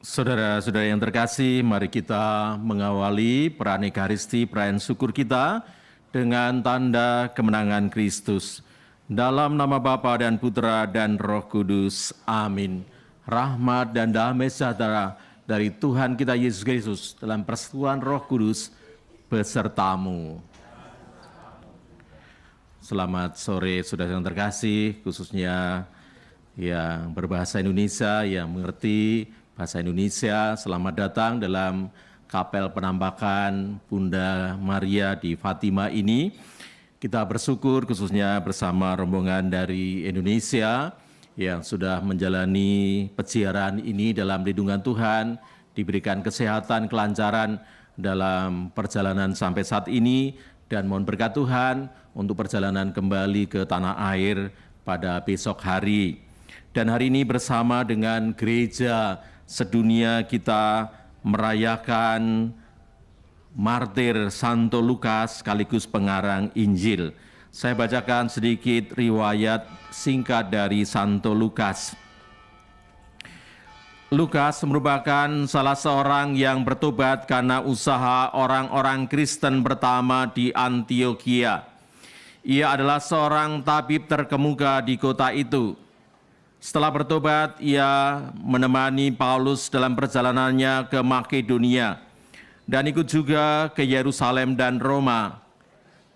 Saudara-saudara yang terkasih, mari kita mengawali perayaan Ekaristi, perayaan syukur kita dengan tanda kemenangan Kristus. Dalam nama Bapa dan Putra dan Roh Kudus. Amin. Rahmat dan damai sejahtera dari Tuhan kita Yesus Kristus dalam persekutuan Roh Kudus besertamu. Selamat sore saudara yang terkasih, khususnya yang berbahasa Indonesia, yang mengerti bahasa Indonesia. Selamat datang dalam Kapel Penambakan Bunda Maria di Fatima ini. Kita bersyukur khususnya bersama rombongan dari Indonesia yang sudah menjalani peziarahan ini dalam lindungan Tuhan, diberikan kesehatan, kelancaran dalam perjalanan sampai saat ini, dan mohon berkat Tuhan untuk perjalanan kembali ke tanah air pada besok hari. Dan hari ini bersama dengan gereja sedunia kita merayakan martir Santo Lukas sekaligus pengarang Injil. Saya bacakan sedikit riwayat singkat dari Santo Lukas. Lukas merupakan salah seorang yang bertobat karena usaha orang-orang Kristen pertama di Antiokhia. Ia adalah seorang tabib terkemuka di kota itu. Setelah bertobat, ia menemani Paulus dalam perjalanannya ke Makedonia dan ikut juga ke Yerusalem dan Roma.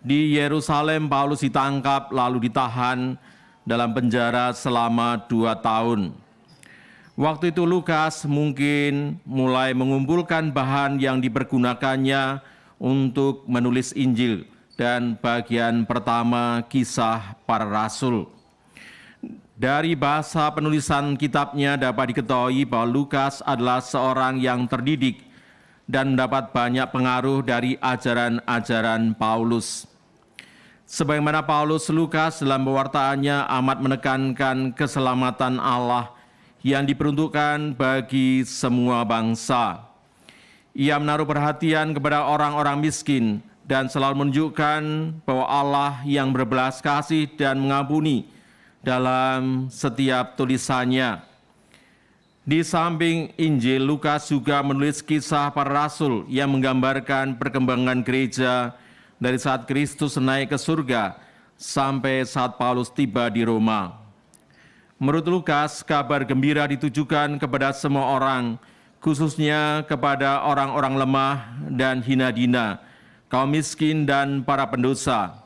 Di Yerusalem, Paulus ditangkap lalu ditahan dalam penjara selama 2 tahun. Waktu itu Lukas mungkin mulai mengumpulkan bahan yang dipergunakannya untuk menulis Injil dan bagian pertama Kisah Para Rasul. Dari bahasa penulisan kitabnya dapat diketahui bahwa Lukas adalah seorang yang terdidik dan mendapat banyak pengaruh dari ajaran-ajaran Paulus. Sebagaimana Paulus, Lukas dalam pewartaannya amat menekankan keselamatan Allah yang diperuntukkan bagi semua bangsa. Ia menaruh perhatian kepada orang-orang miskin dan selalu menunjukkan bahwa Allah yang berbelas kasih dan mengampuni dalam setiap tulisannya. Di samping Injil, Lukas juga menulis kisah para rasul yang menggambarkan perkembangan gereja dari saat Kristus naik ke surga sampai saat Paulus tiba di Roma. Menurut Lukas, kabar gembira ditujukan kepada semua orang, khususnya kepada orang-orang lemah dan hina-dina, kaum miskin dan para pendosa.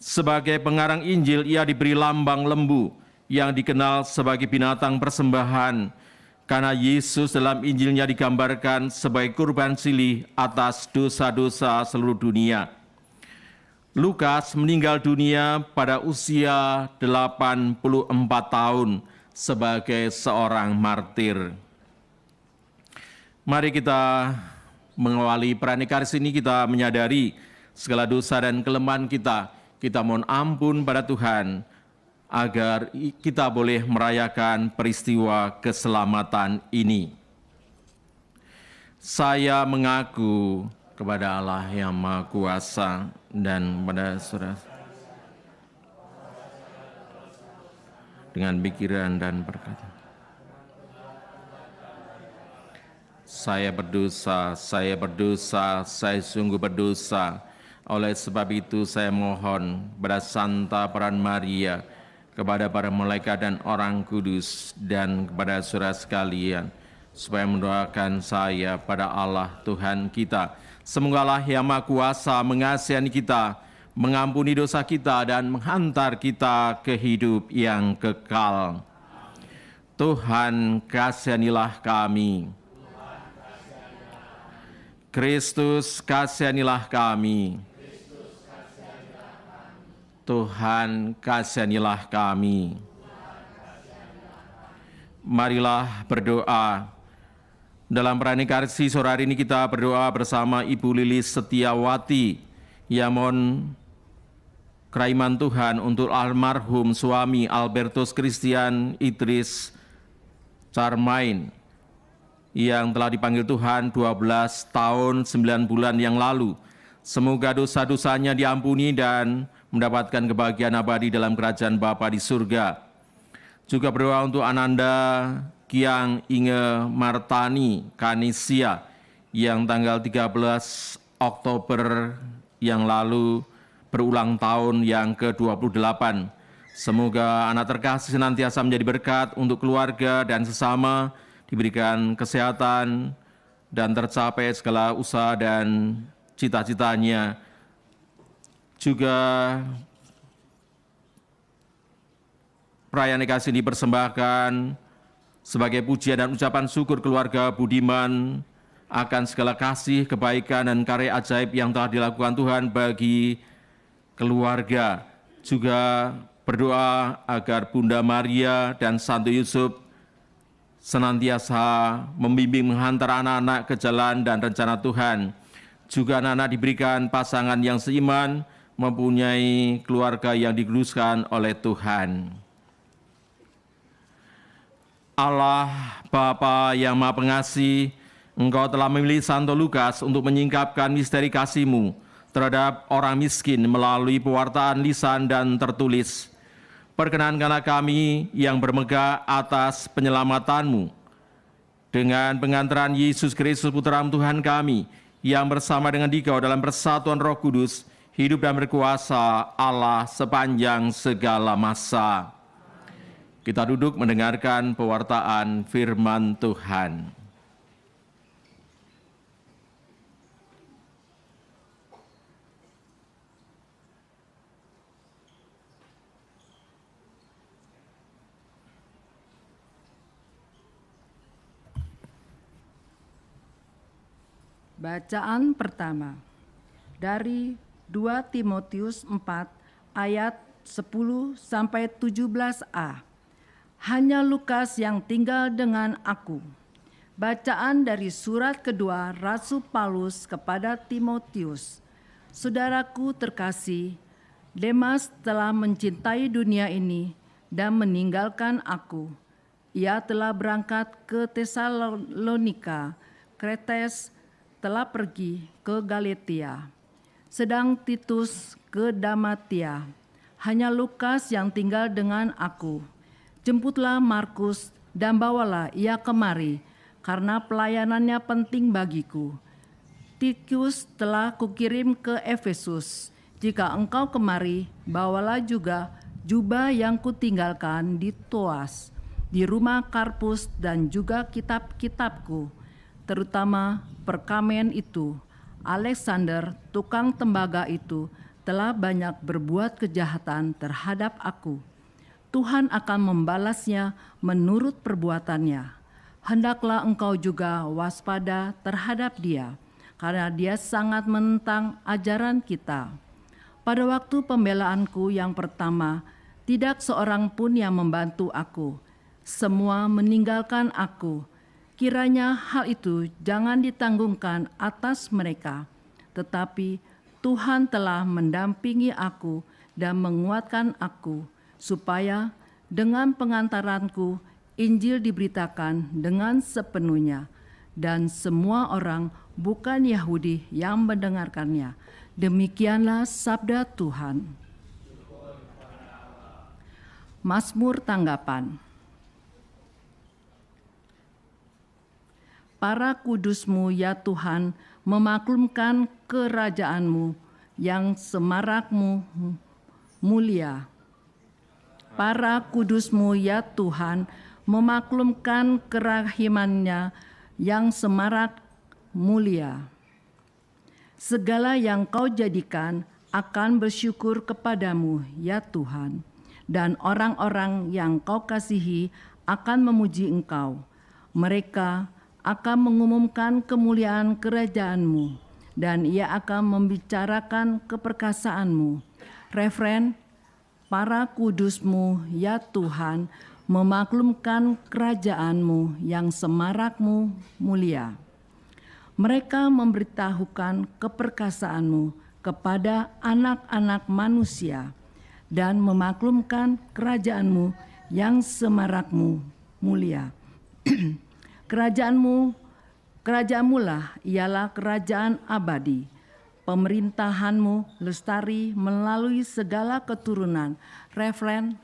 Sebagai pengarang Injil, ia diberi lambang lembu yang dikenal sebagai binatang persembahan, karena Yesus dalam Injilnya digambarkan sebagai kurban silih atas dosa-dosa seluruh dunia. Lukas meninggal dunia pada usia 84 tahun sebagai seorang martir. Mari kita mengawali perayaan Ekaristi ini, kita menyadari segala dosa dan kelemahan kita. Kita mohon ampun pada Tuhan agar kita boleh merayakan peristiwa keselamatan ini. Saya mengaku kepada Allah yang Maha Kuasa dan kepada saudara dengan pikiran dan perkataan. Saya berdosa, saya sungguh berdosa. Oleh sebab itu saya mohon kepada Santa Peran Maria, kepada para malaikat dan orang kudus, dan kepada saudara sekalian, supaya mendoakan saya pada Allah Tuhan kita. Semoga Allah yang Maha Kuasa mengasihani kita, mengampuni dosa kita, dan menghantar kita ke hidup yang kekal. Tuhan kasihanilah kami. Kristus kasihanilah kami. Tuhan kasihanilah kami. Marilah berdoa. Dalam perayaan Ekaristi sore hari ini kita berdoa bersama Ibu Lilis Setiawati yang mohon kerahiman Tuhan untuk almarhum suami Albertus Christian Idris Carmain yang telah dipanggil Tuhan 12 tahun 9 bulan yang lalu. Semoga dosa-dosanya diampuni dan mendapatkan kebahagiaan abadi dalam kerajaan Bapa di surga. Juga berdoa untuk Ananda Kiang Inge Martani Kanisia yang tanggal 13 Oktober yang lalu berulang tahun yang ke-28. Semoga anak terkasih senantiasa menjadi berkat untuk keluarga dan sesama, diberikan kesehatan dan tercapai segala usaha dan cita-citanya. Juga perayaan Ekasi ini dipersembahkan sebagai pujian dan ucapan syukur keluarga Budiman akan segala kasih, kebaikan, dan karya ajaib yang telah dilakukan Tuhan bagi keluarga. Juga berdoa agar Bunda Maria dan Santo Yusuf senantiasa membimbing menghantar anak-anak ke jalan dan rencana Tuhan. Juga anak-anak diberikan pasangan yang seiman, mempunyai keluarga yang dikuduskan oleh Tuhan. Allah Bapa yang Maha Pengasih, Engkau telah memilih Santo Lukas untuk menyingkapkan misteri kasih-Mu terhadap orang miskin melalui pewartaan lisan dan tertulis. Perkenankanlah kami yang bermegah atas penyelamatanmu dengan pengantaran Yesus Kristus Putra Tuhan kami, yang bersama dengan Dikau dalam persatuan Roh Kudus, hidup dan berkuasa Allah sepanjang segala masa. Kita duduk mendengarkan pewartaan firman Tuhan. Bacaan pertama dari 2 Timotius 4 ayat 10-17a. Hanya Lukas yang tinggal dengan aku. Bacaan dari surat kedua Rasul Paulus kepada Timotius. Saudaraku terkasih, Demas telah mencintai dunia ini dan meninggalkan aku. Ia telah berangkat ke Tesalonika, Kretes telah pergi ke Galatia, sedang Titus ke Dalmatia. Hanya Lukas yang tinggal dengan aku. Jemputlah Markus dan bawalah ia kemari, karena pelayanannya penting bagiku. Tikius telah kukirim ke Efesus. Jika engkau kemari, bawalah juga jubah yang kutinggalkan di Troas, di rumah Karpus, dan juga kitab-kitabku, terutama perkamen itu. Alexander, tukang tembaga itu, telah banyak berbuat kejahatan terhadap aku. Tuhan akan membalasnya menurut perbuatannya. Hendaklah engkau juga waspada terhadap dia, karena dia sangat menentang ajaran kita. Pada waktu pembelaanku yang pertama, tidak seorang pun yang membantu aku. Semua meninggalkan aku. Kiranya hal itu jangan ditanggungkan atas mereka, tetapi Tuhan telah mendampingi aku dan menguatkan aku, supaya dengan pengantaranku Injil diberitakan dengan sepenuhnya, dan semua orang bukan Yahudi yang mendengarkannya. Demikianlah sabda Tuhan. Mazmur tanggapan. Para kudus-Mu ya Tuhan memaklumkan kerajaan-Mu, yang semarak-Mu mulia. Para kudus-Mu ya Tuhan memaklumkan kerahiman-Nya, yang semarak mulia. Segala yang Kau jadikan akan bersyukur kepadamu ya Tuhan, dan orang-orang yang Kau kasihi akan memuji Engkau. Mereka akan mengumumkan kemuliaan kerajaan-Mu, dan ia akan membicarakan keperkasaan-Mu. Refren, para kudus-Mu ya Tuhan memaklumkan kerajaan-Mu, yang semarak-Mu mulia. Mereka memberitahukan keperkasaan-Mu kepada anak-anak manusia, dan memaklumkan kerajaan-Mu, yang semarak-Mu mulia. Kerajaanmu lah ialah kerajaan abadi. Pemerintahan-Mu lestari melalui segala keturunan. Refren,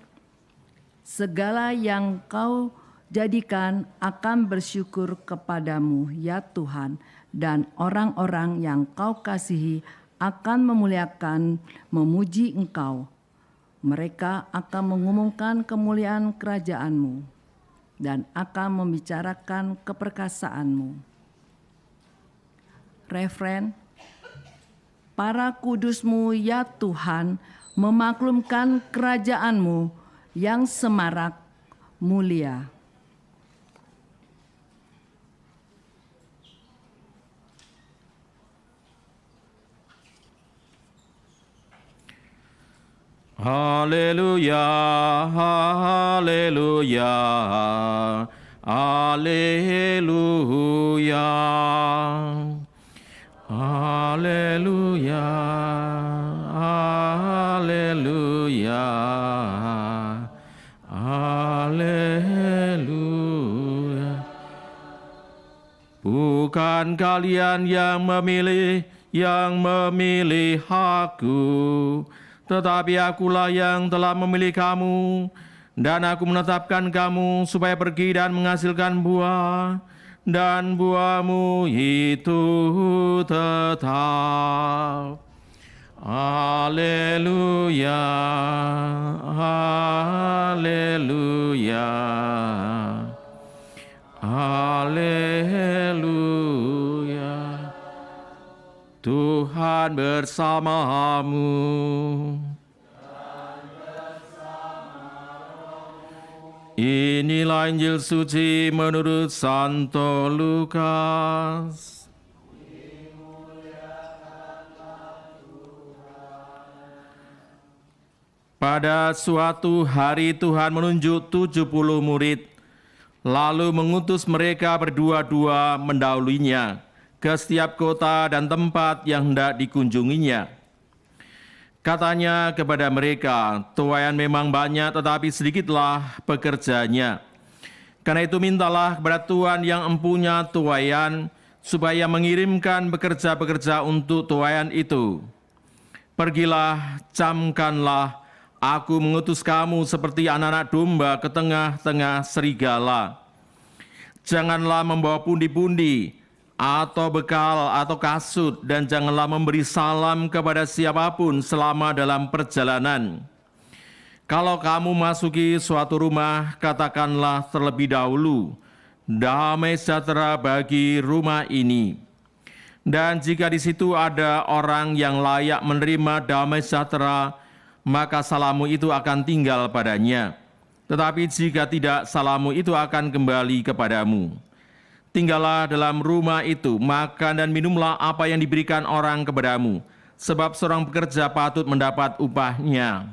segala yang Kau jadikan akan bersyukur kepadamu ya Tuhan, dan orang-orang yang kau kasihi akan memuliakan, memuji engkau. Mereka akan mengumumkan kemuliaan kerajaan-Mu dan akan membicarakan keperkasaanmu. Refren, para kudus-Mu ya Tuhan, memaklumkan kerajaan-Mu yang semarak mulia. Haleluya, haleluya, haleluya, haleluya, haleluya, haleluya. Bukan kalian yang memilih aku, tetapi akulah yang telah memilih kamu, dan aku menetapkan kamu supaya pergi dan menghasilkan buah, dan buahmu itu tetap. Haleluya, haleluya, haleluya. Tuhan bersamamu. Inilah Injil suci menurut Santo Lukas. Pada suatu hari Tuhan menunjuk 70 murid, lalu mengutus mereka berdua-dua mendahuluinya ke setiap kota dan tempat yang hendak dikunjunginya. Katanya kepada mereka, tuaian memang banyak tetapi sedikitlah pekerjanya. Karena itu mintalah kepada Tuhan yang empunya tuaian, supaya mengirimkan pekerja-pekerja untuk tuaian itu. Pergilah, camkanlah, aku mengutus kamu seperti anak-anak domba ke tengah-tengah serigala. Janganlah membawa pundi-pundi, atau bekal atau kasut, dan janganlah memberi salam kepada siapapun selama dalam perjalanan. Kalau kamu masuki suatu rumah, katakanlah terlebih dahulu, damai sejahtera bagi rumah ini. Dan jika di situ ada orang yang layak menerima damai sejahtera, maka salammu itu akan tinggal padanya. Tetapi jika tidak, salammu itu akan kembali kepadamu. Tinggallah dalam rumah itu, makan dan minumlah apa yang diberikan orang kepadamu, sebab seorang pekerja patut mendapat upahnya.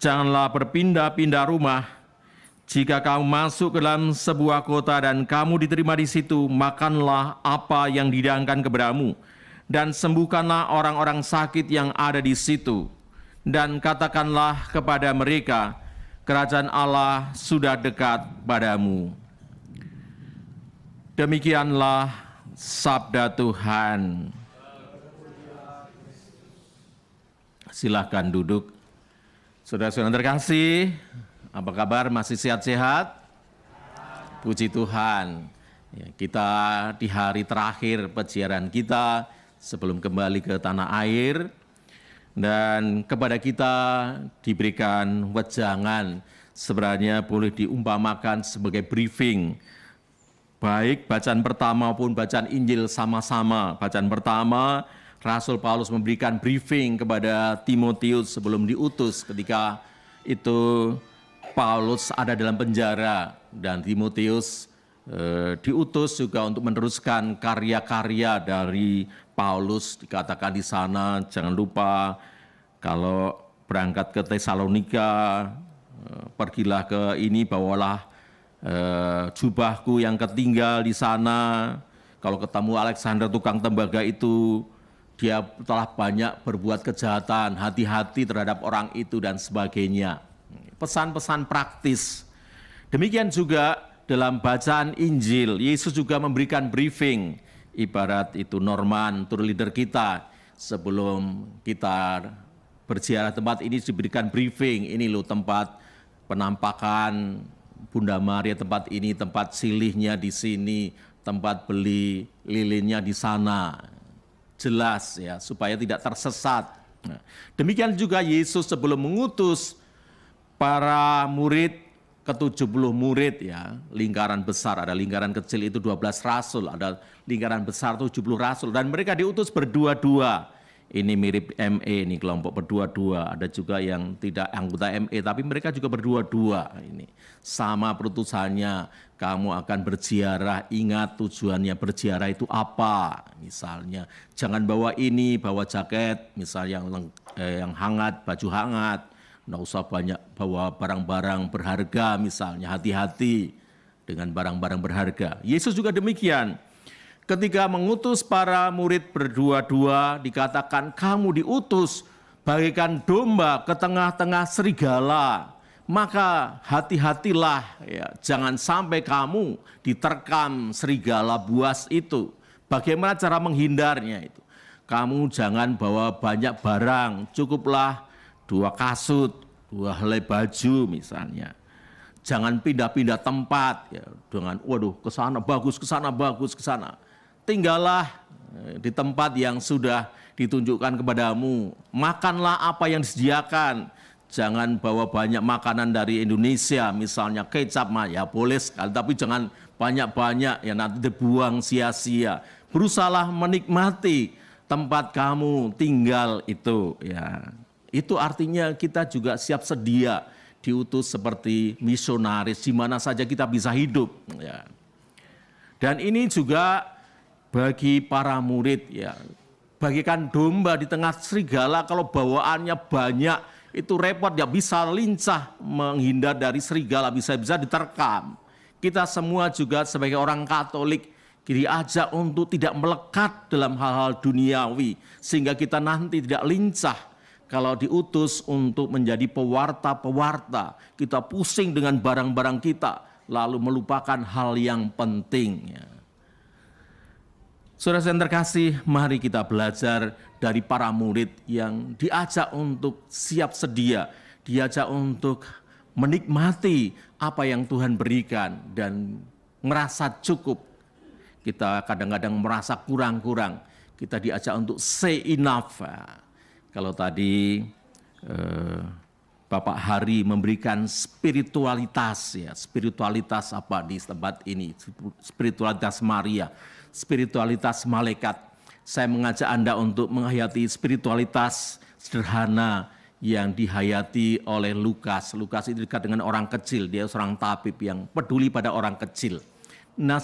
Janganlah berpindah-pindah rumah. Jika kamu masuk ke dalam sebuah kota dan kamu diterima di situ, makanlah apa yang dihidangkan kepadamu, dan sembuhkanlah orang-orang sakit yang ada di situ. Dan katakanlah kepada mereka, kerajaan Allah sudah dekat padamu. Demikianlah sabda Tuhan. Silahkan duduk. Saudara-saudara terkasih, apa kabar? Masih sehat-sehat? Puji Tuhan. Ya, kita di hari terakhir peziarahan kita sebelum kembali ke tanah air. Dan kepada kita diberikan wejangan, sebenarnya boleh diumpamakan sebagai briefing. Baik bacaan pertama maupun bacaan Injil sama-sama. Bacaan pertama, Rasul Paulus memberikan briefing kepada Timotius sebelum diutus. Ketika itu Paulus ada dalam penjara dan Timotius diutus juga untuk meneruskan karya-karya dari Paulus. Dikatakan di sana, jangan lupa kalau berangkat ke Tesalonika, pergilah ke ini, bawalah jubahku yang ketinggal di sana. Kalau ketemu Alexander tukang tembaga itu, dia telah banyak berbuat kejahatan, hati-hati terhadap orang itu dan sebagainya. Pesan-pesan praktis. Demikian juga dalam bacaan Injil, Yesus juga memberikan briefing. Ibarat itu Norman, tour leader kita, sebelum kita berziarah tempat ini diberikan briefing. Ini loh tempat penampakan Bunda Maria tempat ini, tempat silihnya di sini, tempat beli lilinnya di sana. Jelas ya, supaya tidak tersesat. Nah, demikian juga Yesus sebelum mengutus para murid, ke-70 murid ya, lingkaran besar, ada lingkaran kecil itu 12 rasul, ada lingkaran besar 70 rasul, dan mereka diutus berdua-dua. Ini mirip ME, ini kelompok berdua-dua, ada juga yang tidak anggota ME, tapi mereka juga berdua-dua. Ini sama perutusannya, kamu akan berziarah, ingat tujuannya berziarah itu apa. Misalnya, jangan bawa ini, bawa jaket, misalnya yang hangat, baju hangat, nggak usah banyak bawa barang-barang berharga misalnya, hati-hati dengan barang-barang berharga. Yesus juga demikian. Ketika mengutus para murid berdua-dua, dikatakan kamu diutus bagaikan domba ke tengah-tengah serigala. Maka hati-hatilah ya, jangan sampai kamu diterkam serigala buas itu. Bagaimana cara menghindarnya itu? Kamu jangan bawa banyak barang, cukuplah 2 kasut, 2 helai baju misalnya. Jangan pindah-pindah tempat ya, dengan waduh ke sana bagus, ke sana bagus, ke sana. Tinggallah di tempat yang sudah ditunjukkan kepadamu. Makanlah apa yang disediakan. Jangan bawa banyak makanan dari Indonesia, misalnya kecap ya boleh sekali, tapi jangan banyak-banyak ya nanti dibuang sia-sia. Berusahalah menikmati tempat kamu tinggal itu ya. Itu artinya kita juga siap sedia diutus seperti misionaris di mana saja kita bisa hidup ya. Dan ini juga bagi para murid ya. Bagikan domba di tengah serigala, kalau bawaannya banyak itu repot, ya bisa lincah menghindar dari serigala, bisa-bisa diterkam. Kita semua juga sebagai orang Katolik diajak untuk tidak melekat dalam hal-hal duniawi sehingga kita nanti tidak lincah. Kalau diutus untuk menjadi pewarta-pewarta, kita pusing dengan barang-barang kita, lalu melupakan hal yang penting. Saudara yang terkasih, mari kita belajar dari para murid yang diajak untuk siap sedia, diajak untuk menikmati apa yang Tuhan berikan dan merasa cukup. Kita kadang-kadang merasa kurang-kurang, kita diajak untuk say enough. Kalau tadi Bapak Hari memberikan spiritualitas ya, spiritualitas apa di tempat ini? Spiritualitas Maria, spiritualitas malaikat. Saya mengajak Anda untuk menghayati spiritualitas sederhana yang dihayati oleh Lukas. Lukas itu dekat dengan orang kecil, dia seorang tabib yang peduli pada orang kecil. Nah,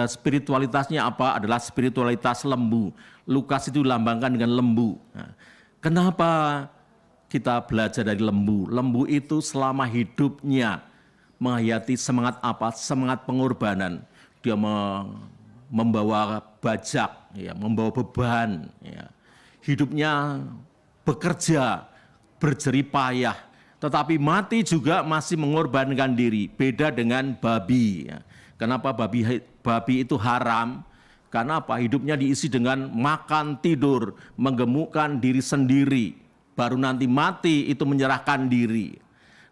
spiritualitasnya apa? Adalah spiritualitas lembu. Lukas itu dilambangkan dengan lembu. Nah, kenapa kita belajar dari lembu? Lembu itu selama hidupnya menghayati semangat apa? Semangat pengorbanan. Dia membawa bajak, ya, membawa beban. Ya. Hidupnya bekerja, berjerih payah. Tetapi mati juga masih mengorbankan diri. Beda dengan babi. Ya. Kenapa babi itu haram? Karena apa? Hidupnya diisi dengan makan, tidur, menggemukkan diri sendiri. Baru nanti mati itu menyerahkan diri.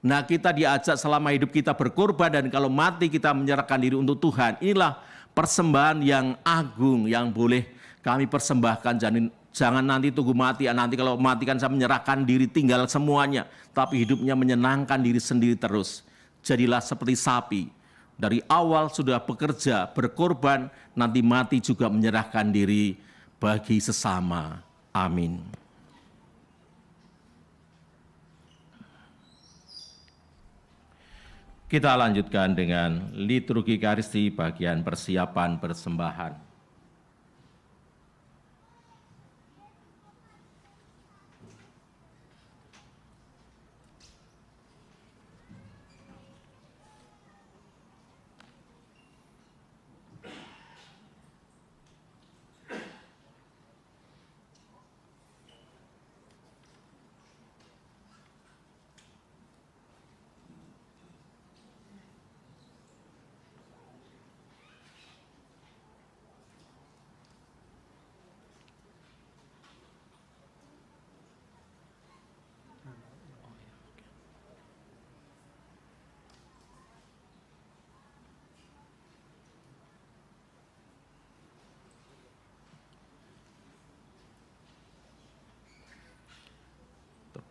Nah, kita diajak selama hidup kita berkorban, dan kalau mati kita menyerahkan diri untuk Tuhan. Inilah persembahan yang agung yang boleh kami persembahkan. Jangan nanti tunggu mati. Nanti kalau mati kan saya menyerahkan diri, tinggal semuanya. Tapi hidupnya menyenangkan diri sendiri terus. Jadilah seperti sapi. Dari awal sudah bekerja, berkorban, nanti mati juga menyerahkan diri bagi sesama. Amin. Kita lanjutkan dengan liturgi Ekaristi bagian persiapan persembahan.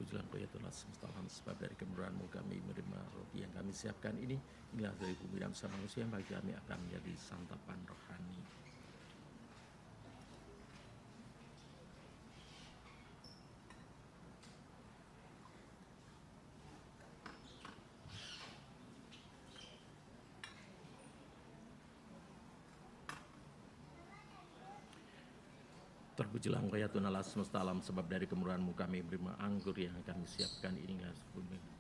Terpujilah Engkau ya Tuhan semesta alam, sebab dari kemurahan-Mu kami menerima roti yang kami siapkan ini. Inilah dari bumi dan bersama manusia yang bagi kami akan menjadi santapan rohani. Terpujilah Engkau ya Tuhan Allah semesta alam, sebab dari kemurahan-Mu kami menerima anggur yang kami siapkan ini.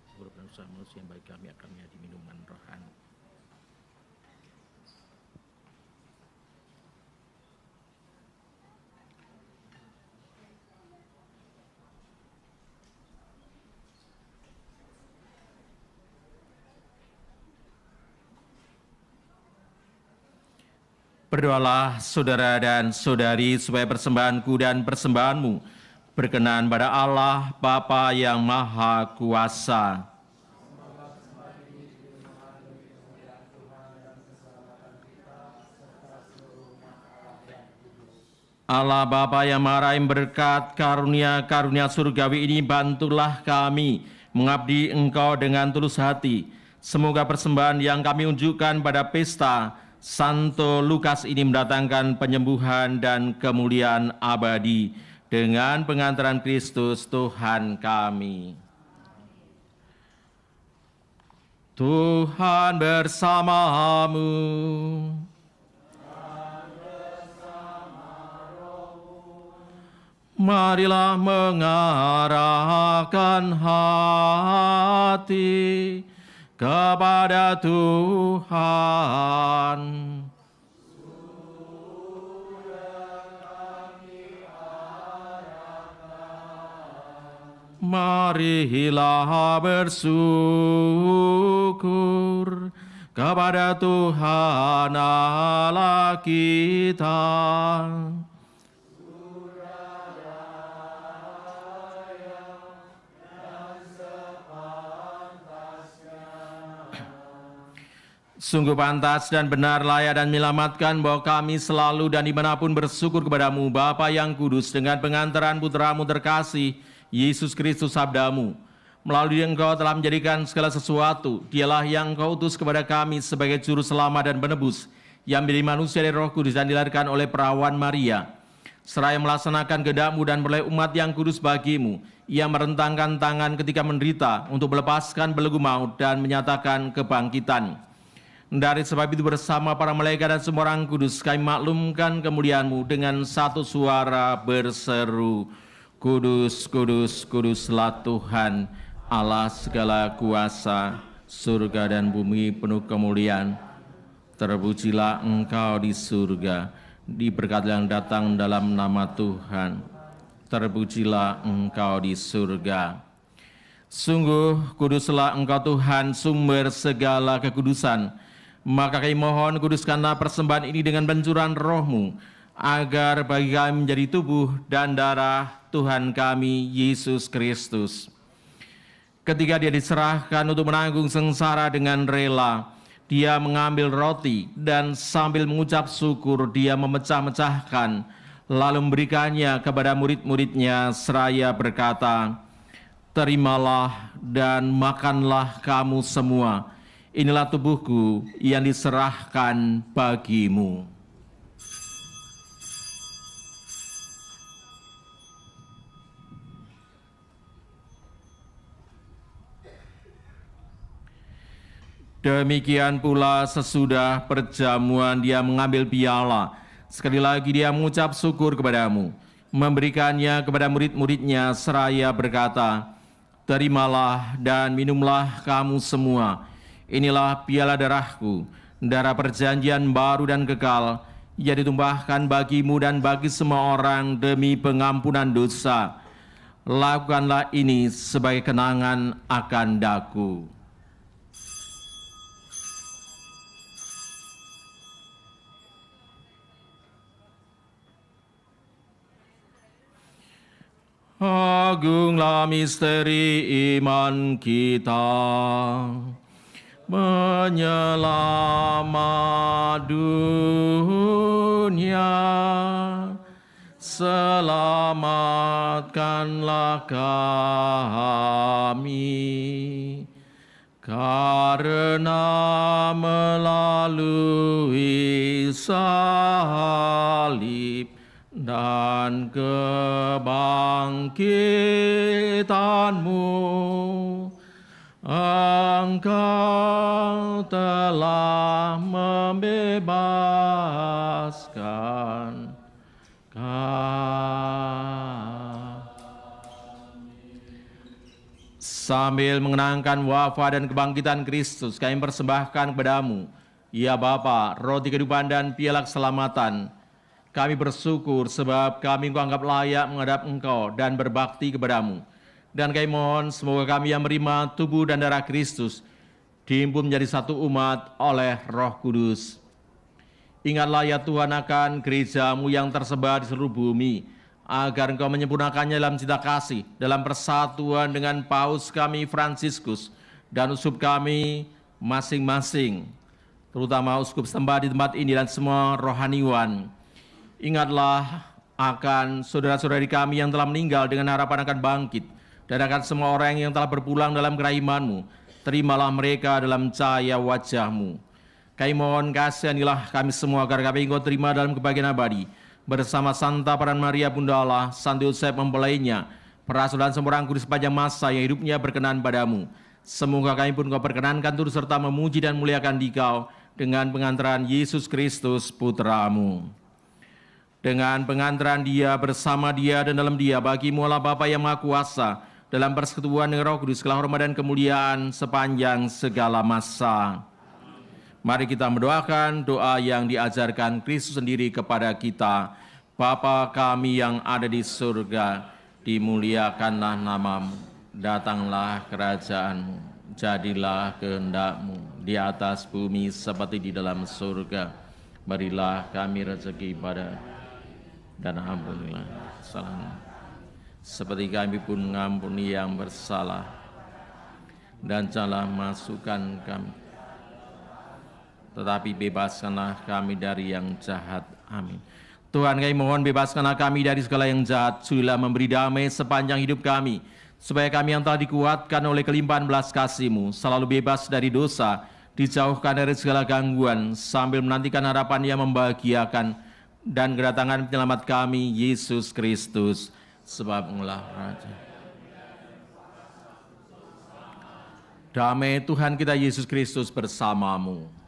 Seluruh bangsa manusia yang bagi kami akan menjadi minuman rohani. Berdoalah saudara dan saudari supaya persembahanku dan persembahanmu berkenan pada Allah Bapa yang Maha Kuasa. Allah Bapa yang Maha Rahim, berkat karunia surgawi ini bantulah kami mengabdi Engkau dengan tulus hati. Semoga persembahan yang kami unjukkan pada pesta Santo Lukas ini mendatangkan penyembuhan dan kemuliaan abadi dengan pengantaran Kristus Tuhan kami. Tuhan bersamamu. Marilah mengarahkan hati kepada Tuhan. Marilah bersyukur kepada Tuhan Allah kita. Sungguh pantas dan benar, layak dan menyelamatkan bahwa kami selalu dan dimanapun bersyukur kepadamu, Bapa yang kudus, dengan pengantaran Putra-Mu terkasih, Yesus Kristus Sabdamu. Melalui Engkau telah menjadikan segala sesuatu. Dialah yang Engkau utus kepada kami sebagai juru selamat dan penebus, yang menjadi manusia dari Roh Kudus dan dilahirkan oleh perawan Maria. Seraya melaksanakan kehendak-Mu dan beroleh umat yang kudus bagimu, Ia merentangkan tangan ketika menderita untuk melepaskan belenggu maut dan menyatakan kebangkitan. Dari sebab itu bersama para malaikat dan semua orang kudus kami maklumkan kemuliaan-Mu dengan satu suara berseru, Kudus, kudus, kuduslah Tuhan, Allah segala kuasa, surga dan bumi penuh kemuliaan. Terpujilah Engkau di surga, diberkatilah yang datang dalam nama Tuhan. Terpujilah Engkau di surga. Sungguh kuduslah Engkau Tuhan, sumber segala kekudusan. Maka kami mohon, kuduskanlah persembahan ini dengan pencurahan Roh-Mu, agar bagi kami menjadi tubuh dan darah Tuhan kami, Yesus Kristus. Ketika Dia diserahkan untuk menanggung sengsara dengan rela, Dia mengambil roti dan sambil mengucap syukur, Dia memecah-mecahkan, lalu memberikannya kepada murid-murid-Nya seraya berkata, "Terimalah dan makanlah kamu semua. Inilah tubuhku yang diserahkan bagimu." Demikian pula sesudah perjamuan Dia mengambil piala. Sekali lagi Dia mengucap syukur kepadamu, memberikannya kepada murid-murid-Nya seraya berkata, "Terimalah dan minumlah kamu semua. Inilah piala darah-Ku, darah perjanjian baru dan kekal, yang ditumpahkan bagimu dan bagi semua orang demi pengampunan dosa. Lakukanlah ini sebagai kenangan akan daku." Agunglah misteri iman kita, menyelamat dunia selamatkanlah kami, karena melalui salib dan kebangkitan-Mu, Engkau telah membebaskan Sambil mengenangkan wafat dan kebangkitan Kristus, kami persembahkan kepada-Mu, ya Bapa, roti kehidupan dan piala keselamatan. Kami bersyukur sebab kami Engkau anggap layak menghadap Engkau dan berbakti kepada-Mu. Dan kami mohon semoga kami yang menerima tubuh dan darah Kristus dihimpun menjadi satu umat oleh Roh Kudus. Ingatlah ya Tuhan akan gereja-Mu yang tersebar di seluruh bumi, agar Engkau menyempurnakannya dalam cinta kasih, dalam persatuan dengan Paus kami Fransiskus dan uskup kami masing-masing, terutama uskup setempat di tempat ini dan semua rohaniwan. Ingatlah akan saudara-saudari kami yang telah meninggal dengan harapan akan bangkit, dan akan semua orang yang telah berpulang dalam kerahman-Mu. Terimalah mereka dalam cahaya wajah-Mu. Kami mohon kasihanilah kami semua agar kami Engkau terima dalam kebahagiaan abadi, bersama Santa Peran Maria Bunda Allah, Santo Yosef mempelainya, para rasul dan semua orang kudus sepanjang masa yang hidupnya berkenan padamu. Semoga kami pun Kau perkenankan turut serta memuji dan muliakan Dikau dengan pengantaran Yesus Kristus Putra-Mu. Dengan pengantaran Dia, bersama Dia dan dalam Dia, bagi-Mu Allah Bapa yang Maha Kuasa, dalam persekutuan dengan Roh Kudus, segala hormat dan kemuliaan sepanjang segala masa. Mari kita mendoakan doa yang diajarkan Kristus sendiri kepada kita. Bapa kami yang ada di surga, dimuliakanlah nama-Mu, datanglah kerajaan-Mu, jadilah kehendak-Mu di atas bumi seperti di dalam surga. Berilah kami rezeki pada dan ampunilah kesalahan, seperti kami pun mengampuni yang bersalah, dan janganlah masukkan kami, tetapi bebaskanlah kami dari yang jahat. Amin. Tuhan, kami mohon bebaskanlah kami dari segala yang jahat. Sudilah memberi damai sepanjang hidup kami, supaya kami yang telah dikuatkan oleh kelimpahan belas kasih-Mu selalu bebas dari dosa, dijauhkan dari segala gangguan, sambil menantikan harapan yang membahagiakan dan kedatangan penyelamat kami, Yesus Kristus, sebab Engkau Raja. Damai Tuhan kita Yesus Kristus bersama-Mu.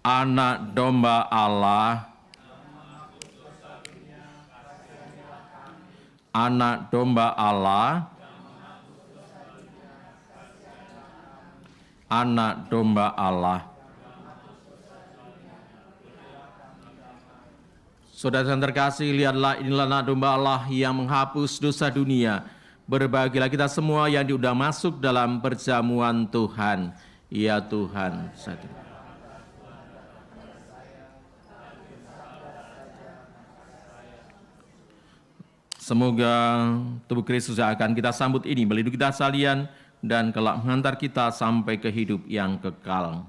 Anak domba Allah, anak domba Allah, anak domba Allah. Saudara yang terkasih, lihatlah inilah anak domba Allah yang menghapus dosa dunia. Berbahagialah kita semua yang diundang masuk dalam perjamuan Tuhan. Ya Tuhan, saya terima. Semoga tubuh Kristus yang akan kita sambut ini melindungi kita sekalian dan kelak menghantar kita sampai ke hidup yang kekal.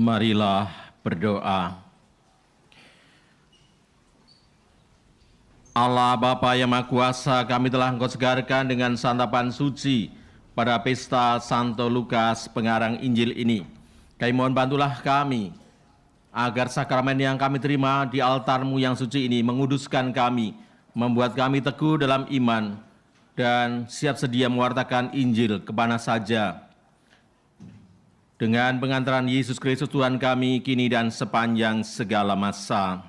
Marilah berdoa. Allah Bapa yang Maha Kuasa, kami telah Engkau segarkan dengan santapan suci pada pesta Santo Lukas pengarang Injil ini. Kami mohon bantulah kami, agar sakramen yang kami terima di altar-Mu yang suci ini menguduskan kami, membuat kami teguh dalam iman, dan siap sedia mewartakan Injil kemana saja. Dengan pengantaran Yesus Kristus Tuhan kami, kini dan sepanjang segala masa.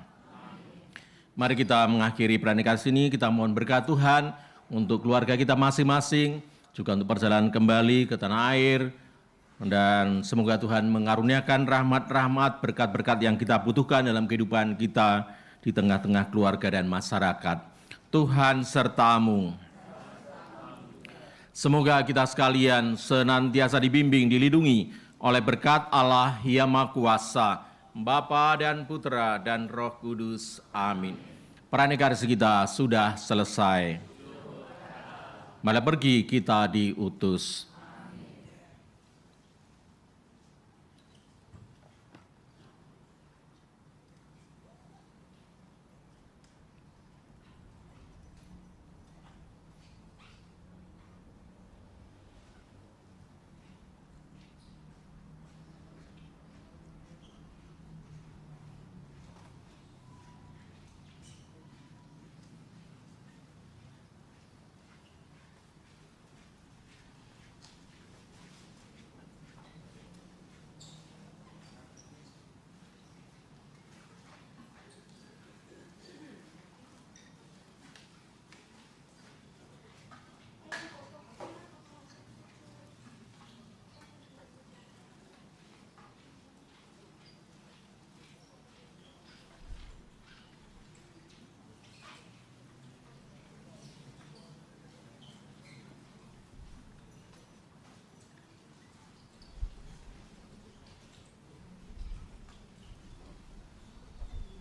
Mari kita mengakhiri pernikahan ini, kita mohon berkat Tuhan untuk keluarga kita masing-masing, juga untuk perjalanan kembali ke tanah air, dan semoga Tuhan mengaruniakan rahmat-rahmat, berkat-berkat yang kita butuhkan dalam kehidupan kita di tengah-tengah keluarga dan masyarakat. Tuhan sertamu. Semoga kita sekalian senantiasa dibimbing, dilindungi oleh berkat Allah yang Maha Kuasa, Bapa dan Putra dan Roh Kudus. Amin. Pernikahan kita sudah selesai. Malah pergi kita diutus.